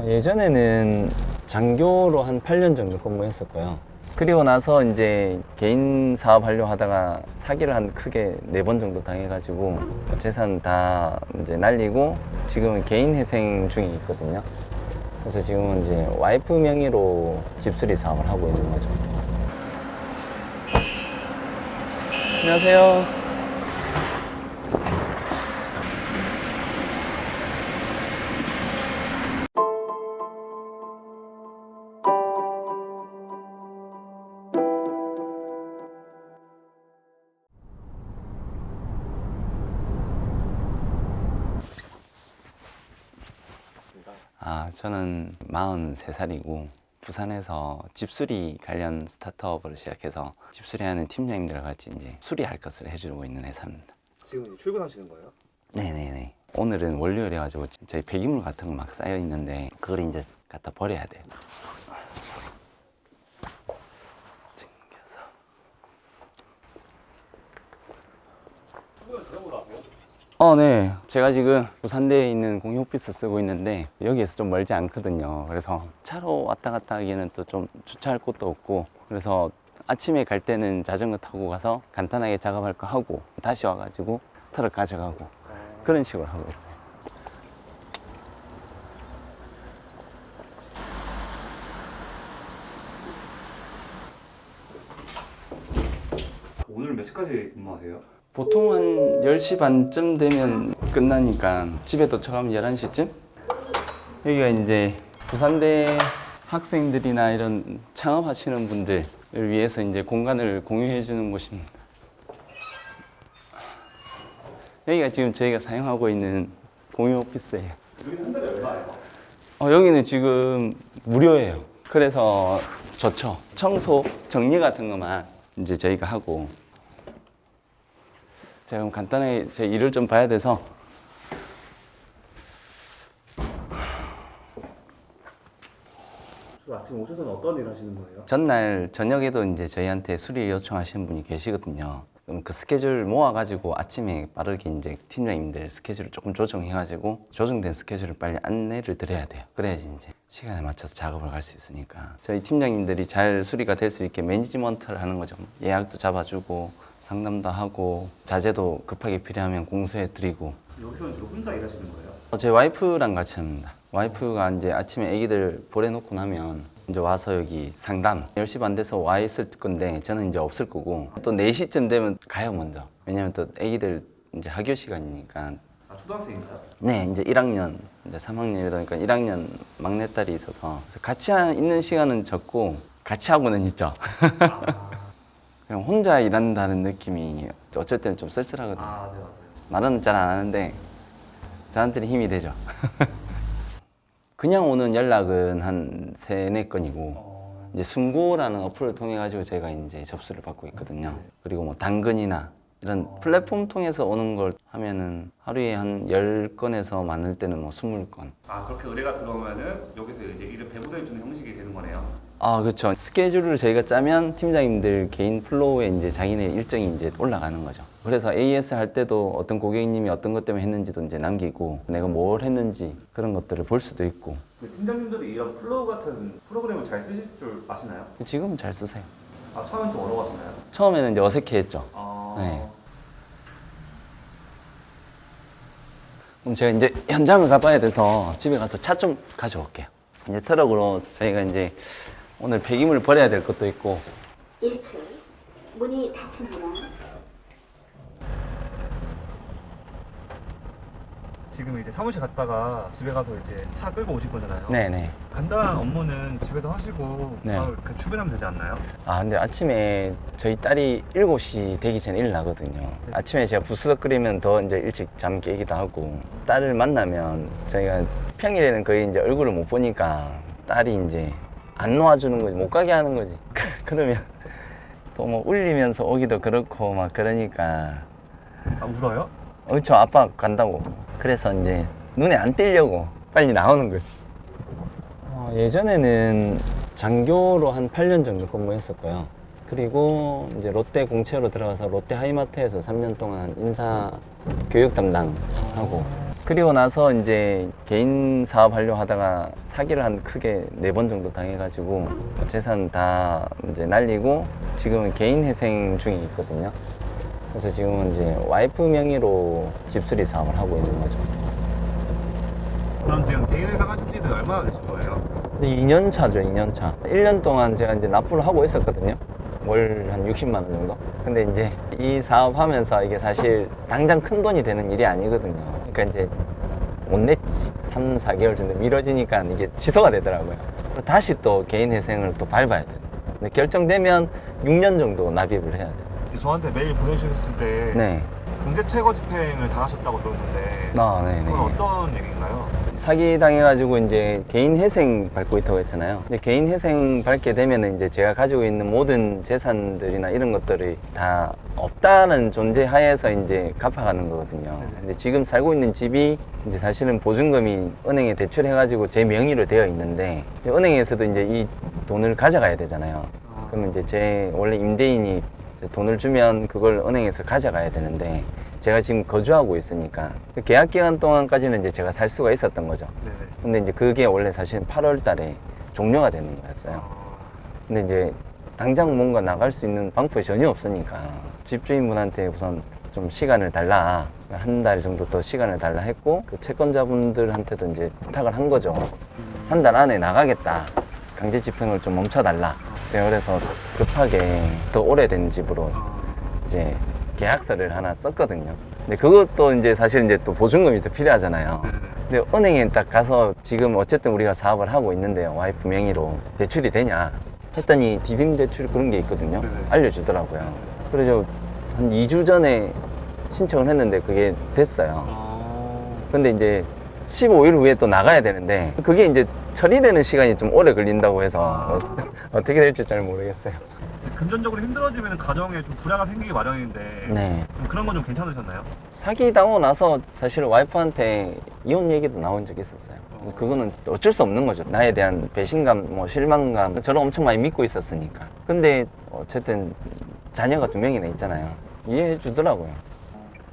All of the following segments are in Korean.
예전에는 장교로 한 8년 정도 근무했었고요. 그리고 나서 이제 개인 사업 하려고 하다가 사기를 한 크게 4번 정도 당해가지고 재산 다 이제 날리고 지금은 개인 회생 중에 있거든요. 그래서 지금은 이제 와이프 명의로 집수리 사업을 하고 있는 거죠. 안녕하세요. 저는 43살이고 부산에서 집수리 관련 스타트업을 시작해서 집수리하는 팀장님들과 같이 이제 수리할 것을 해주고 있는 회사입니다. 지금 이제 출근하시는 거예요? 네네네. 오늘은 월요일에 가지고 저희 폐기물 같은 거 막 쌓여 있는데 그걸 이제 갖다 버려야 돼요. 챙겨서. 출근 저녁으로 하세요? 네. 제가 지금 부산대에 있는 공유 오피스 쓰고 있는데 여기에서 좀 멀지 않거든요. 그래서 차로 왔다 갔다 하기에는 또 좀 주차할 곳도 없고 그래서 아침에 갈 때는 자전거 타고 가서 간단하게 작업할 거 하고 다시 와가지고 트럭 가져가고 그런 식으로 하고 있어요. 오늘 몇 시까지 근무하세요? 보통 한 10시 반쯤 되면 끝나니까 집에 도착하면 11시쯤? 여기가 이제 부산대 학생들이나 이런 창업하시는 분들을 위해서 이제 공간을 공유해 주는 곳입니다. 여기가 지금 저희가 사용하고 있는 공유 오피스예요. 여기는 한 달에 얼마예요? 여기는 지금 무료예요. 그래서 좋죠. 청소, 정리 같은 것만 이제 저희가 하고 제가 그럼 간단하게 제 일을 좀 봐야 돼서 주로 아침 오셔서는 어떤 일 하시는 거예요? 전날 저녁에도 이제 저희한테 수리 요청하시는 분이 계시거든요. 그럼 그 스케줄 모아가지고 아침에 빠르게 이제 팀장님들 스케줄을 조금 조정해가지고 조정된 스케줄을 빨리 안내를 드려야 돼요. 그래야지 이제 시간에 맞춰서 작업을 갈 수 있으니까 저희 팀장님들이 잘 수리가 될 수 있게 매니지먼트를 하는 거죠. 예약도 잡아주고 상담도 하고 자재도 급하게 필요하면 공수해 드리고. 여기서는 주로 혼자 일하시는 거예요? 제 와이프랑 같이 합니다. 와이프가 이제 아침에 아기들 보내놓고 나면 이제 와서 여기 상담 10시 반 돼서 와 있을 건데 저는 이제 없을 거고 또 4시쯤 되면 가요 먼저. 왜냐면 또 아기들 이제 학교 시간이니까. 초등학생인가요? 네, 이제 1학년, 이제 3학년이다 보니까 1학년 막내딸이 있어서 그래서 같이 있는 시간은 적고 같이 하고는 있죠. 그냥 혼자 일한다는 느낌이 어쩔 때는 좀 쓸쓸하거든요. 네, 맞아요. 말은 잘 안 하는데 저한테는 힘이 되죠. 그냥 오는 연락은 한 3-4건이고 이제 승고라는 어플을 통해 가지고 제가 이제 접수를 받고 있거든요. 그리고 뭐 당근이나 이런 플랫폼 통해서 오는 걸 하면은 하루에 한 10건에서 많을 때는 뭐 20건. 그렇게 의뢰가 들어오면은 여기서 이제 일을 배분해 주는 형식이 되는 거네요? 그렇죠. 스케줄을 저희가 짜면 팀장님들 개인 플로우에 이제 자기네 일정이 이제 올라가는 거죠. 그래서 AS 할 때도 어떤 고객님이 어떤 것 때문에 했는지도 이제 남기고 내가 뭘 했는지 그런 것들을 볼 수도 있고. 팀장님들이 이런 플로우 같은 프로그램을 잘 쓰실 줄 아시나요? 지금은 잘 쓰세요. 처음엔 좀 어려워하셨나요? 처음에는 이제 어색해했죠. 네. 그럼 제가 이제 현장을 가봐야 돼서 집에 가서 차 좀 가져올게요. 이제 트럭으로 저희가 이제 오늘 폐기물을 버려야 될 것도 있고. 1층 문이 닫힙니다. 지금 이제 사무실 갔다가 집에 가서 이제 차 끌고 오실 거잖아요. 네네. 간단한 업무는 집에서 하시고 네. 바로 이렇게 출근하면 되지 않나요? 근데 아침에 저희 딸이 7시 되기 전에 일어나거든요. 아침에 제가 부스럭 끓이면 더 이제 일찍 잠 깨기도 하고 딸을 만나면 저희가 평일에는 거의 이제 얼굴을 못 보니까 딸이 이제 안 놓아주는 거지, 못 가게 하는 거지. 그러면 또 뭐 울리면서 오기도 그렇고 막 그러니까. 울어요? 그렇죠. 아빠 간다고. 그래서 이제 눈에 안 띄려고 빨리 나오는 거지. 예전에는 장교로 한 8년 정도 근무했었고요. 그리고 이제 롯데 공채로 들어가서 롯데 하이마트에서 3년 동안 인사 교육 담당하고 그리고 나서 이제 개인 사업 하려고 하다가 사기를 한 크게 4번 정도 당해가지고 재산 다 이제 날리고 지금은 개인 회생 중에 있거든요. 그래서 지금은 이제 와이프 명의로 집수리 사업을 하고 있는 거죠. 그럼 지금 개인 회사 하신 지는 얼마나 되신 거예요? 2년 차죠, 2년 차. 1년 동안 제가 이제 납부를 하고 있었거든요. 월 한 60만 원 정도. 근데 이제 이 사업 하면서 이게 사실 당장 큰 돈이 되는 일이 아니거든요. 그러니까 이제 못 냈지. 3, 4개월 정도 미뤄지니까 이게 취소가 되더라고요. 다시 또 개인 회생을 또 밟아야 돼요. 근데 결정되면 6년 정도 납입을 해야 돼요. 저한테 메일 보내주셨을 때 네. 강제 퇴거 집행을 당하셨다고 들었는데 아, 네네. 그건 어떤 얘기인가요? 사기 당해가지고 이제 개인 회생 밟고 있다고 했잖아요. 근데 개인 회생 밟게 되면은 이제 제가 가지고 있는 모든 재산들이나 이런 것들이 다 없다는 존재 하에서 이제 갚아가는 거거든요. 근데 지금 살고 있는 집이 이제 사실은 보증금이 은행에 대출해가지고 제 명의로 되어 있는데 은행에서도 이제 이 돈을 가져가야 되잖아요. 그러면 이제 제 원래 임대인이 이제 돈을 주면 그걸 은행에서 가져가야 되는데 제가 지금 거주하고 있으니까 계약 기간 동안까지는 이제 제가 살 수가 있었던 거죠. 네네. 근데 이제 그게 원래 사실은 8월 달에 종료가 되는 거였어요. 근데 이제 당장 뭔가 나갈 수 있는 방법이 전혀 없으니까 집주인분한테 우선 좀 시간을 달라. 한 달 정도 더 시간을 달라 했고 그 채권자분들한테도 이제 부탁을 한 거죠. 한 달 안에 나가겠다. 강제 집행을 좀 멈춰달라. 제가 그래서 급하게 더 오래된 집으로 이제 계약서를 하나 썼거든요. 근데 그것도 이제 사실 이제 또 보증금이 더 필요하잖아요. 근데 은행에 딱 가서 지금 어쨌든 우리가 사업을 하고 있는데요. 와이프 명의로 대출이 되냐 했더니 디딤 대출 그런 게 있거든요. 알려주더라고요. 그래서 한 2주 전에 신청을 했는데 그게 됐어요. 근데 이제 15일 후에 또 나가야 되는데 그게 이제 처리되는 시간이 좀 오래 걸린다고 해서 어떻게 될지 잘 모르겠어요. 금전적으로 힘들어지면 가정에 좀 불화가 생기기 마련인데 네. 좀 그런 건 좀 괜찮으셨나요? 사기 당하고 나서 사실 와이프한테 이혼 얘기도 나온 적이 있었어요. 그거는 어쩔 수 없는 거죠. 나에 대한 배신감, 뭐 실망감, 저를 엄청 많이 믿고 있었으니까. 근데 어쨌든 자녀가 2명이나 있잖아요. 이해해 주더라고요.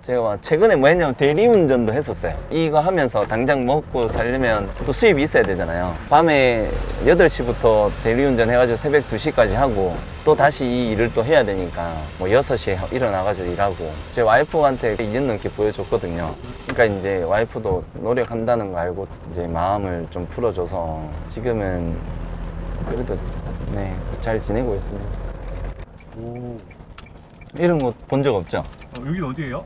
제가 최근에 뭐 했냐면 대리운전도 했었어요. 이거 하면서 당장 먹고 살려면 또 수입이 있어야 되잖아요. 밤에 8시부터 대리운전 해가지고 새벽 2시까지 하고 또 다시 이 일을 또 해야 되니까 뭐 6시에 일어나가지고 일하고 제 와이프한테 2년 넘게 보여줬거든요. 그러니까 이제 와이프도 노력한다는 거 알고 이제 마음을 좀 풀어줘서 지금은 그래도 네, 잘 지내고 있습니다. 이런 거 본 적 없죠? 여긴 어디예요?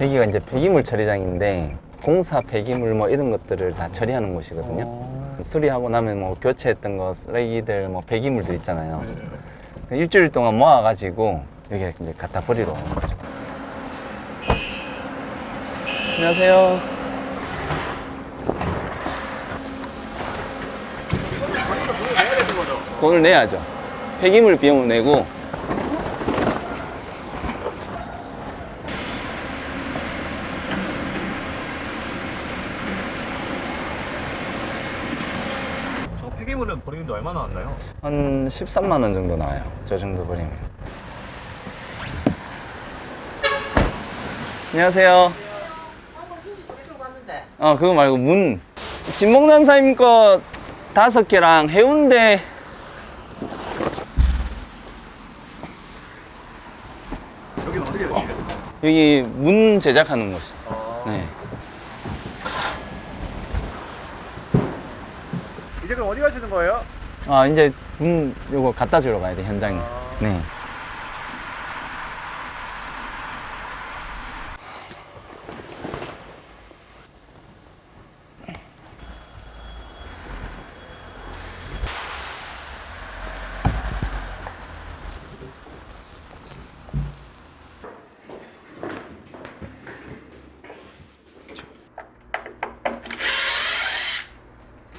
여기가 이제 폐기물 처리장인데 공사 폐기물 뭐 이런 것들을 다 처리하는 곳이거든요. 수리하고 나면 뭐 교체했던 거 쓰레기들 뭐 폐기물들 있잖아요. 일주일 동안 모아가지고 여기 이제 갖다 버리러 오는 거죠. 안녕하세요. 돈을 내야죠. 폐기물 비용을 내고. 저 폐기물은 버리는데 얼마나 왔나요? 한 13만 원 정도 나와요. 저 정도 버리면. 안녕하세요. 그거 말고 문. 진목난사님 거 5개랑 해운대. 여긴 어떻게 되세요? 여기 문 제작하는 곳이. 네. 이제 그럼 어디 가시는 거예요? 이제 문 요거 갖다 주러 가야 돼, 현장에. 네.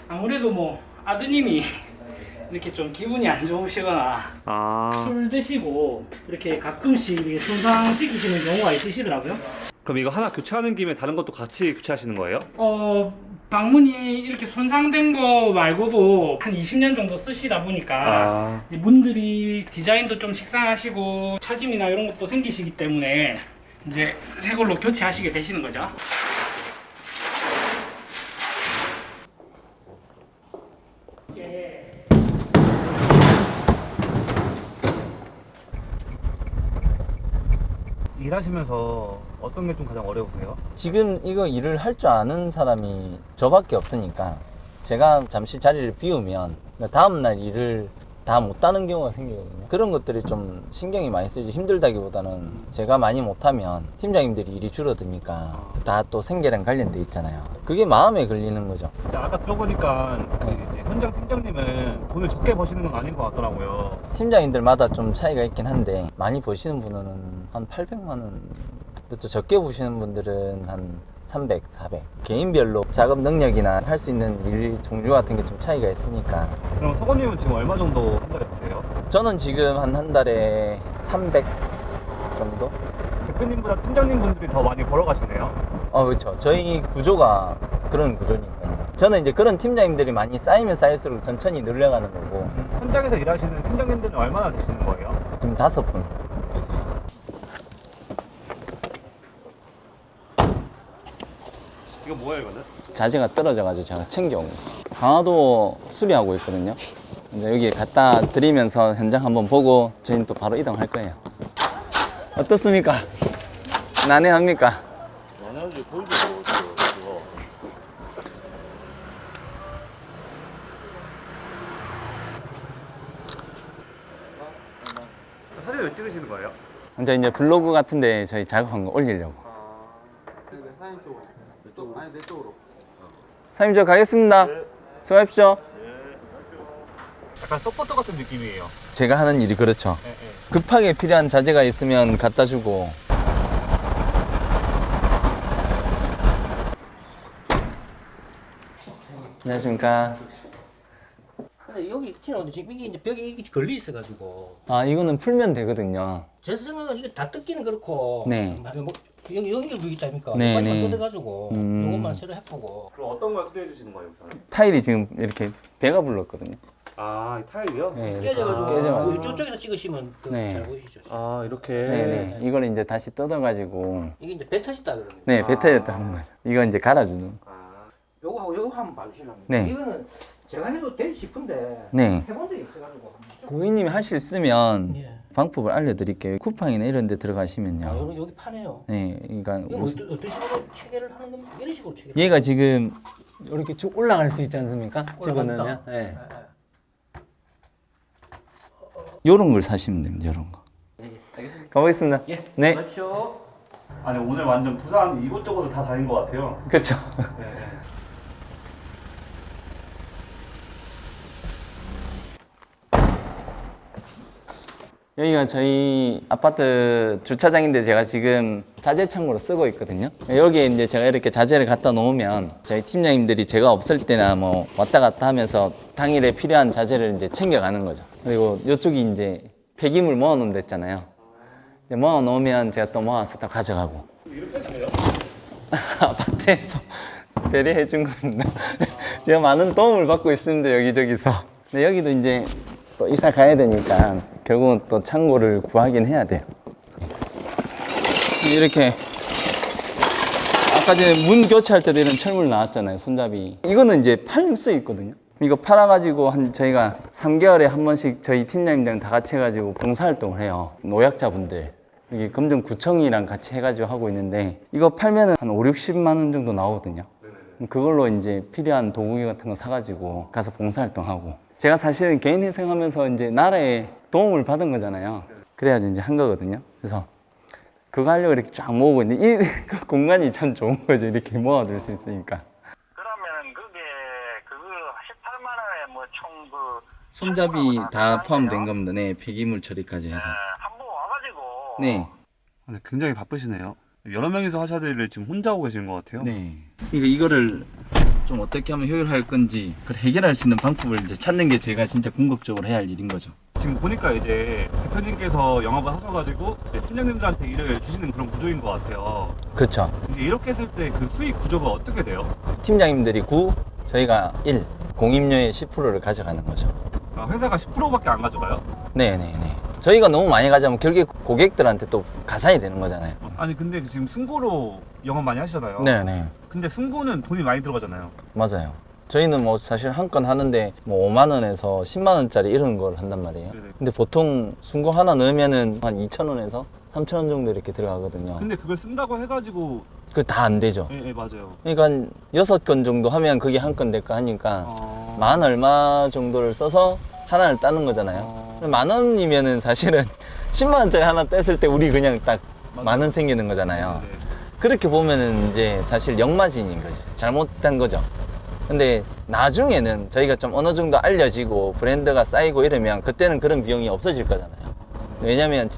아무래도 뭐 아드님이 이렇게 좀 기분이 안 좋으시거나 술 드시고 이렇게 가끔씩 이렇게 손상시키시는 경우가 있으시더라고요. 그럼 이거 하나 교체하는 김에 다른 것도 같이 교체하시는 거예요? 방문이 이렇게 손상된 거 말고도 한 20년 정도 쓰시다 보니까 이제 문들이 디자인도 좀 식상하시고 처짐이나 이런 것도 생기시기 때문에 이제 새 걸로 교체하시게 되시는 거죠. 일하시면서 어떤 게 좀 가장 어려우세요? 지금 이거 일을 할 줄 아는 사람이 저밖에 없으니까 제가 잠시 자리를 비우면 다음날 일을 다 못하는 경우가 생기거든요. 그런 것들이 좀 신경이 많이 쓰이지. 힘들다기보다는 제가 많이 못하면 팀장님들이 일이 줄어드니까 다 또 생계랑 관련돼 있잖아요. 그게 마음에 걸리는 거죠. 자, 아까 들어보니까 이제 현장 팀장님은 돈을 적게 버시는 건 아닌 것 같더라고요. 팀장님들마다 좀 차이가 있긴 한데 많이 버시는 분은 한 800만 원, 또 적게 버시는 분들은 한 300, 400. 개인별로 작업 능력이나 할 수 있는 일 종류 같은 게 좀 차이가 있으니까. 그럼 서건님은 지금 얼마 정도 한 달에 버세요? 저는 지금 한 달에 300 정도? 대표님보다 팀장님 분들이 더 많이 벌어가시네요. 그렇죠. 저희 구조가 그런 구조니까요. 저는 이제 그런 팀장님들이 많이 쌓이면 쌓일수록 천천히 늘려가는 거고. 현장에서 일하시는 팀장님들은 얼마나 되시는 거예요? 지금 5분. 이거 뭐예요, 이거는? 자재가 떨어져가지고 제가 챙겨온 거. 강화도 수리하고 있거든요. 이제 여기 갖다 드리면서 현장 한번 보고 저희는 또 바로 이동할 거예요. 어떻습니까? 난해합니까? 만약에 보이지 않았어요. 사진 왜 찍으시는 거예요? 이제 블로그 같은데 저희 작업한 거 올리려고. 사장님 쪽으로. 내 쪽으로. 아니 내 쪽으로. 사장님 저 가겠습니다. 수고하십시오. 약간 서포터 같은 느낌이에요. 제가 하는 일이 그렇죠. 네, 네. 급하게 필요한 자재가 있으면 갖다 주고. 안녕하십니까. 근데 여기 튀어나오는데 지금 이게 이제 벽에 이게 걸려 있어가지고 아, 이거는 풀면 되거든요. 제 생각은 이게 다 뜯기는 그렇고 네. 뭐 여기 연결 부위 있다 아닙니까? 네, 이것만 네. 뜯어가지고 이것만 새로 해보고 그럼 어떤 걸 수리해 주시는 거예요, 우선? 타일이 지금 이렇게 배가 불렀거든요. 아, 이 타일이요? 네, 깨져가지고 깨져가지고. 저쪽에서 찍으시면 네. 잘 보이시죠? 아, 이렇게. 네네. 이걸 이제 다시 뜯어가지고. 이게 이제 배 터졌다 그러거든요. 네, 배 터졌다는 거죠. 이거 이제 갈아주는. 요거하고 요거 한번 봐주시라면. 네. 이거는 제가 해도 될 싶은데 네. 해본 적이 없어가지고. 고객님이 하실 쓰면 예. 방법을 알려드릴게요. 쿠팡이나 이런 데 들어가시면요. 여기 파네요. 네, 그러니까 이거 어떤 식으로 체계를 하는 겁니까? 이런 식으로 체계. 얘가 지금 이렇게 쭉 올라갈 수 있지 않습니까? 집어넣으면. 올라간다. 네. 요런 걸 사시면 됩니다. 요런 거. 네, 알겠습니다. 가보겠습니다. 예. 네. 맞죠? 아니, 오늘 완전 부산 이곳저곳을 다 다닌 것 같아요. 그렇죠. 네, 네. 여기가 저희 아파트 주차장인데 제가 지금 자재 창고로 쓰고 있거든요. 여기에 이제 제가 이렇게 자재를 갖다 놓으면 저희 팀장님들이 제가 없을 때나 뭐 왔다 갔다 하면서 당일에 필요한 자재를 이제 챙겨가는 거죠. 그리고 이쪽이 이제 폐기물 모아놓은 데 있잖아요. 모아 놓으면 제가 또 모아서 또 가져가고. 아파트에서 배려해 준 겁니다. 제가 많은 도움을 받고 있습니다. 여기저기서. 근데 여기도 이제 또 이사 가야 되니까 결국은 또 창고를 구하긴 해야 돼요. 이렇게 아까 전에 문 교체할 때도 이런 철물 나왔잖아요. 손잡이. 이거는 이제 팔 수 있거든요. 이거 팔아가지고 저희가 3개월에 한 번씩 저희 팀장님들랑 다 같이 해가지고 봉사활동을 해요. 노약자분들. 여기 금정구청이랑 같이 해가지고 하고 있는데 이거 팔면은 한 5, 60만 원 정도 나오거든요. 그걸로 이제 필요한 도구기 같은 거 사가지고 가서 봉사활동하고. 제가 사실은 개인 회생하면서 이제 나라에 도움을 받은 거잖아요. 그래야지 이제 한 거거든요. 그래서 그거 하려고 이렇게 쫙 모으고 있는데 그 공간이 참 좋은 거죠. 이렇게 모아둘 수 있으니까. 그러면은 그게 그거 18만 원에 뭐 총 그 손잡이 다 포함된 겁니다. 네, 폐기물 처리까지 해서. 한번 와가지고 네. 아, 네, 굉장히 바쁘시네요. 여러 명이서 하셔야 될 일을 지금 혼자 하고 계시는 것 같아요. 네. 그러니까 이거를 좀 어떻게 하면 효율할 건지 그걸 해결할 수 있는 방법을 이제 찾는 게 제가 진짜 궁극적으로 해야 할 일인 거죠. 지금 보니까 이제 대표님께서 영업을 하셔가지고 이제 팀장님들한테 일을 주시는 그런 구조인 것 같아요. 그렇죠. 이제 이렇게 했을 때 그 수익 구조가 어떻게 돼요? 팀장님들이 9, 저희가 1, 공임료의 10%를 가져가는 거죠. 아, 회사가 10%밖에 안 가져가요? 네네네. 저희가 너무 많이 가져가면 결국에 고객들한테 또 가산이 되는 거잖아요. 아니 근데 지금 승고로 영업 많이 하시잖아요. 네네. 근데 승고는 돈이 많이 들어가잖아요. 맞아요. 저희는 뭐 사실 한 건 하는데 뭐 5만 원에서 10만 원짜리 이런 걸 한단 말이에요. 네네. 근데 보통 순고 하나 넣으면은 한 2천 원에서 3천 원 정도 이렇게 들어가거든요. 근데 그걸 쓴다고 해가지고 그 다 안 되죠. 예, 예 맞아요. 그러니까 한 6건 정도 하면 그게 한 건 될까 하니까 만 얼마 정도를 써서 하나를 따는 거잖아요. 만 원이면은 사실은 10만 원짜리 하나 뗐을 때 우리 그냥 딱 만 원 생기는 거잖아요. 네네. 그렇게 보면은 이제 사실 역마진인 거지. 잘못된 거죠. 근데 나중에는 저희가 좀 어느 정도 알려지고 브랜드가 쌓이고 이러면 그때는 그런 비용이 없어질 거잖아요. 왜냐면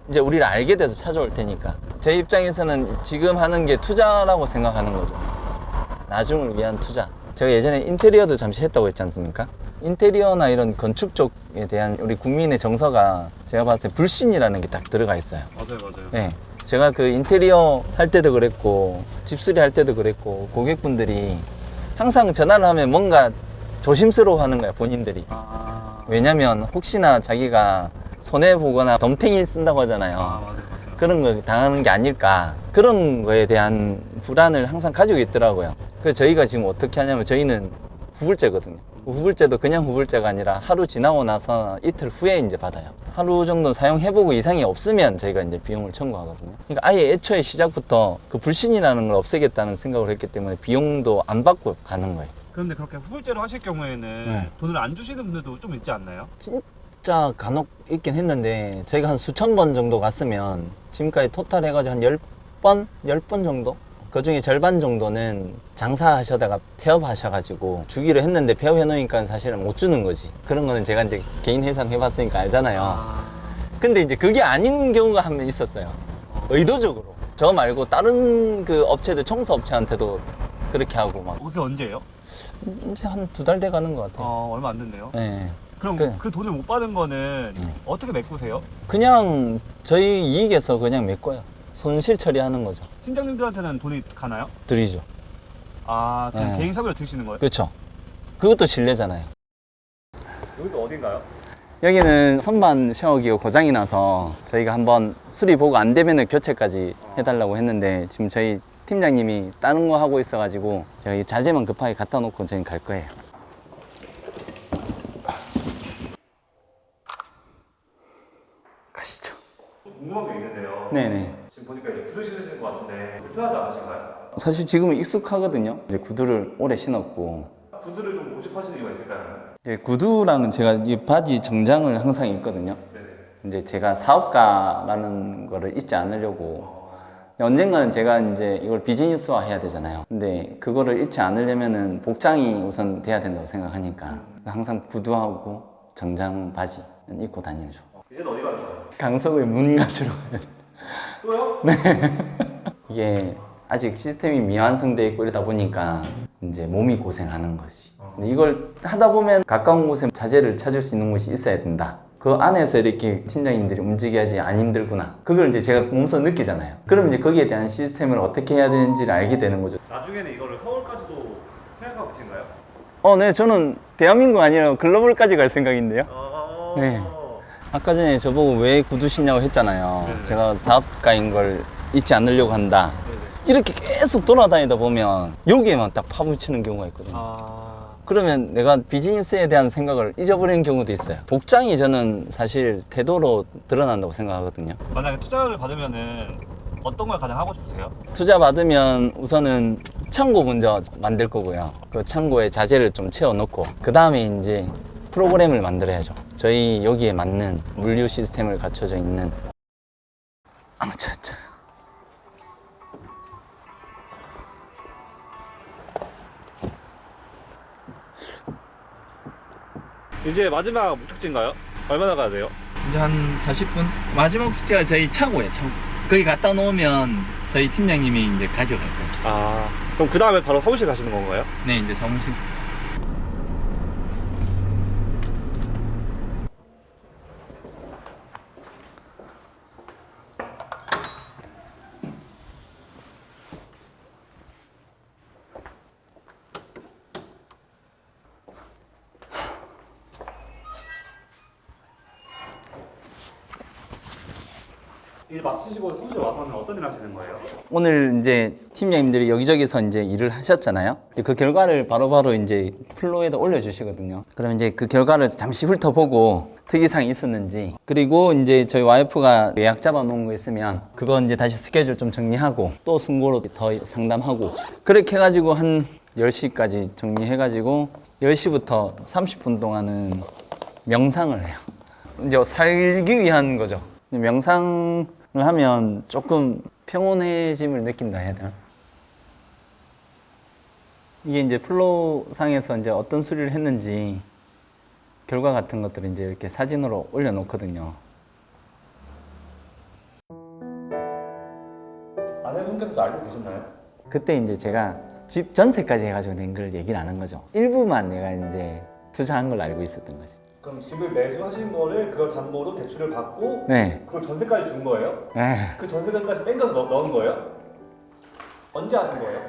이제 우리를 알게 돼서 찾아올 테니까. 제 입장에서는 지금 하는 게 투자라고 생각하는 거죠. 나중을 위한 투자. 제가 예전에 인테리어도 잠시 했다고 했지 않습니까? 인테리어나 이런 건축 쪽에 대한 우리 국민의 정서가 제가 봤을 때 불신이라는 게 딱 들어가 있어요. 맞아요. 네. 제가 그 인테리어 할 때도 그랬고 집수리 할 때도 그랬고 고객분들이 항상 전화를 하면 뭔가 조심스러워 하는 거야, 본인들이. 왜냐면 혹시나 자기가 손해보거나 덤탱이 쓴다고 하잖아요. 맞아요. 그런 거 당하는 게 아닐까. 그런 거에 대한 불안을 항상 가지고 있더라고요. 그래서 저희가 지금 어떻게 하냐면 저희는 후불제거든요. 후불제도 그냥 후불제가 아니라 하루 지나고 나서 이틀 후에 이제 받아요. 하루 정도 사용해보고 이상이 없으면 저희가 이제 비용을 청구하거든요. 그러니까 아예 애초에 시작부터 그 불신이라는 걸 없애겠다는 생각을 했기 때문에 비용도 안 받고 가는 거예요. 그런데 그렇게 후불제로 하실 경우에는 네. 돈을 안 주시는 분들도 좀 있지 않나요? 진짜 간혹 있긴 했는데 저희가 한 수천 번 정도 갔으면 지금까지 토탈 해가지고 한 10번? 10번 정도? 그 중에 절반 정도는 장사하셔다가 폐업하셔가지고 주기로 했는데 폐업해놓으니까 사실은 못 주는 거지. 그런 거는 제가 이제 개인 회상 해봤으니까 알잖아요. 근데 이제 그게 아닌 경우가 한 번 있었어요. 의도적으로. 저 말고 다른 그 업체들, 청소업체한테도 그렇게 하고 막. 그게 언제예요? 이제 한 2달 돼 가는 것 같아요. 얼마 안 됐네요. 네. 그럼 그 돈을 못 받은 거는 어떻게 메꾸세요? 그냥 저희 이익에서 그냥 메꿔요. 손실 처리하는 거죠. 팀장님들한테는 돈이 가나요? 드리죠. 그냥 네. 개인 사비로 드시는 거예요? 그렇죠. 그것도 신뢰잖아요. 여기도 어딘가요? 여기는 선반 샤워기가 고장이 나서 저희가 한번 수리 보고 안 되면 교체까지 해달라고 했는데 지금 저희 팀장님이 다른 거 하고 있어가지고 제가 이 자재만 급하게 갖다 놓고 저희 갈 거예요. 가시죠. 궁금한 게 있는데요. 네네. 지금 보니까 이제 구두 신으신 것 같은데 불편하지 않으신가요? 사실 지금은 익숙하거든요. 이제 구두를 오래 신었고 구두를 좀 고집하시는 이유가 있을까요? 이제 구두랑은 제가 이 바지 정장을 항상 입거든요. 이제 제가 사업가라는 거를 잊지 않으려고 언젠가는 제가 이제 이걸 비즈니스화 해야 되잖아요. 근데 그거를 잃지 않으려면은 복장이 우선 돼야 된다고 생각하니까 항상 구두하고 정장 바지는 입고 다니죠. 이제는 어디 가는 거예요? 강석의 문가주로 가요. 또요? 이게 아직 시스템이 미완성되어 있고 이러다 보니까 이제 몸이 고생하는 거지. 근데 이걸 하다 보면 가까운 곳에 자재를 찾을 수 있는 곳이 있어야 된다. 그 안에서 이렇게 팀장님들이 움직여야지 안 힘들구나. 그걸 이제 제가 몸소 느끼잖아요. 그러면 이제 거기에 대한 시스템을 어떻게 해야 되는지를 알게 되는 거죠. 나중에는 이거를 서울까지도 생각하고 계신가요? 네, 저는 대한민국 아니라 글로벌까지 갈 생각인데요. 네. 아까 전에 저보고 왜 구두 신냐고 했잖아요. 네네. 제가 사업가인 걸 잊지 않으려고 한다. 이렇게 계속 돌아다니다 보면 여기에만 딱 파묻히는 경우가 있거든요. 그러면 내가 비즈니스에 대한 생각을 잊어버리는 경우도 있어요. 복장이 저는 사실 태도로 드러난다고 생각하거든요. 만약에 투자를 받으면은 어떤 걸 가장 하고 싶으세요? 투자 받으면 우선은 창고 먼저 만들 거고요. 그 창고에 자재를 좀 채워 넣고 그 다음에 이제 프로그램을 만들어야죠. 저희 여기에 맞는 물류 시스템을 갖춰져 있는 이제 마지막 목적지인가요? 얼마나 가야 돼요? 이제 한 40분? 마지막 숙제가 저희 창고예요, 창고. 거기 갖다 놓으면 저희 팀장님이 이제 가져갈 거예요. 그럼 그 다음에 바로 사무실 가시는 건가요? 네, 이제 사무실. 일 마치시고 사무실 와서는 어떤 일 하시는 거예요? 오늘 이제 팀장님들이 여기저기서 이제 일을 하셨잖아요. 이제 그 결과를 바로바로 이제 플로에다 올려주시거든요. 그럼 이제 그 결과를 잠시 훑어보고 특이사항이 있었는지, 그리고 이제 저희 와이프가 예약 잡아놓은 거 있으면 그거 이제 다시 스케줄 좀 정리하고 또 승고로 더 상담하고, 그렇게 해가지고 한 10시까지 정리해가지고 10시부터 30분 동안은 명상을 해요. 이제 살기 위한 거죠. 명상을 하면 조금 평온해짐을 느낀다 해야 되나? 이게 이제 플로우상에서 이제 어떤 수리를 했는지 결과 같은 것들을 이제 이렇게 사진으로 올려놓거든요. 아내분께서도 알고 계셨나요? 그때 이제 제가 집 전세까지 해가지고 낸 걸 얘기를 안 한 거죠. 일부만 내가 이제 투자한 걸 알고 있었던 거지. 그럼 집을 매수하신 거를 그걸 담보로 대출을 받고 네. 그걸 전세까지 준 거예요? 에, 그 전세금까지 땡겨서 넣은 거예요? 언제 하신 거예요?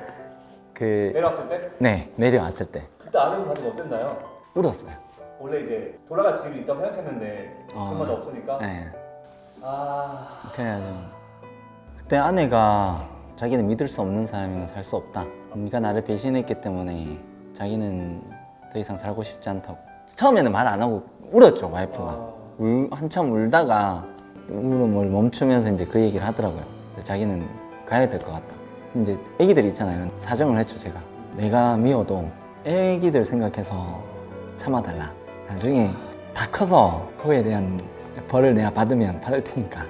그, 내려왔을 때? 네, 내려왔을 때 그때 아내분 반응 어땠나요? 울었어요. 원래 이제 돌아갈 집이 있다고 생각했는데 그런 건 없으니까 네. 아... 그래가지고 그때 아내가 자기는 믿을 수 없는 사람이면 살 수 없다. 네가 나를 배신했기 때문에 자기는 더 이상 살고 싶지 않다고. 처음에는 말 안 하고 울었죠, 와이프가. 한참 울다가 울음을 멈추면서 이제 그 얘기를 하더라고요. 자기는 가야 될 것 같다. 이제 애기들 있잖아요. 사정을 했죠, 제가. 내가 미워도 애기들 생각해서 참아달라. 나중에 다 커서 그거에 대한 벌을 내가 받으면 받을 테니까